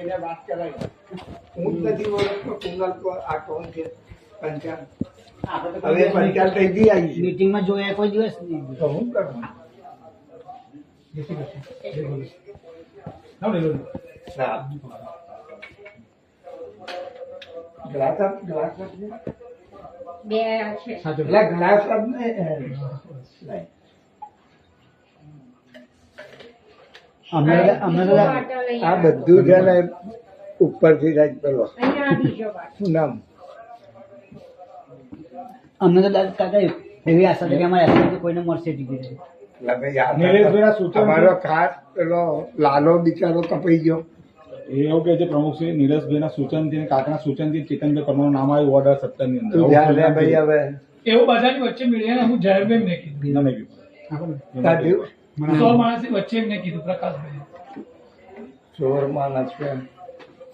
એને વાત કરાવી. હું જ નથી ઓળખતો કુંગલ પર આ કોણ છે પંચાલ. હવે પંચાલ થઈ ગઈ આવી છે. મીટિંગમાં જોયા કોઈ દિવસ નહીં. તો હું કરું? ના ગ્લાસ આપ, ગ્લાસ આપને. બે છે. એટલે ગ્લાસ આપને. લાય. આ બધું છે ને ઉપરથી જાય પેલો અહીંયા બીજો બાટલો. શું નામ? અમને તો દાદા કાકા એવી આશા હતી કે અમારે આશા કોઈને મળશે ટિકિટ. એટલે ભાઈ અમારો ખાસ પેલો લાલો બિચારો કપાઈ ગયો. એ એવું કે છે પ્રમુખ શ્રી નીરજભાઈના સૂચનથી અને કાકાના સૂચનથી ચેતનભાઈ પરમારનું નામ આવ્યું ઓર્ડર 17 ની અંદર. તું ધ્યાન લે ભાઈ હવે. એવું બધાની વચ્ચે મીડિયાને હું જાહેરભાઈ મેં કીધું. ના, નહીં. તાજુ 100 માણસની વચ્ચે એમને કીધું પ્રકાશભાઈ. ચોર માણસ છે.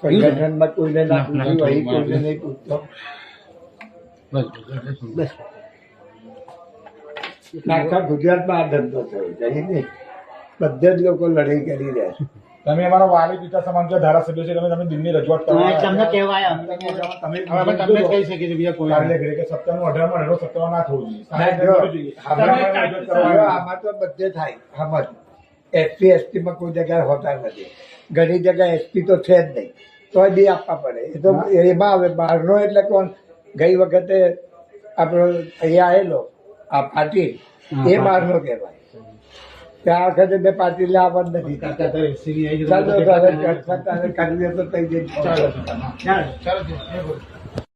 સંગઠનમાં કોઈને ના પૂછ્યું, અહીં કોઈને નહીં પૂછતો. બસ આખા ગુજરાતમાં આ ધંધો થયો છે. અહીં નહીં, બધે જ લોકો લડાઈ કરી રહ્યા છે. તમે અમારા વાલી પિતા સમાન છો, ધારાસભ્ય છે, તમે દિનની રજૂઆત કરો. તમને કહેવાય તમે કહી શકીએ છીએ બીજા કોઈ કાર્ય કરે કે 17 નું 18 માં 17 ના થવું ના, જો, જોઈએ. આમાં તો બધે થાય. સમજ, એસસી એસટીમાં કોઈ જગ્યાએ હોતા નથી. ઘણી જગ્યાએ એસપી તો છે જ નહીં, તોય બી આપવા પડે. એ તો એમાં હવે બહારનો એટલે કોણ? ગઈ વખતે આપણો અહીંયા આવેલો આ પાટીલ, એ બહારનો કહેવાય. ત્યાં વખતે બે પાટીલ આવવા જ નથી. ચાલો હવે કરવી તો થઈ જાય. ચાલો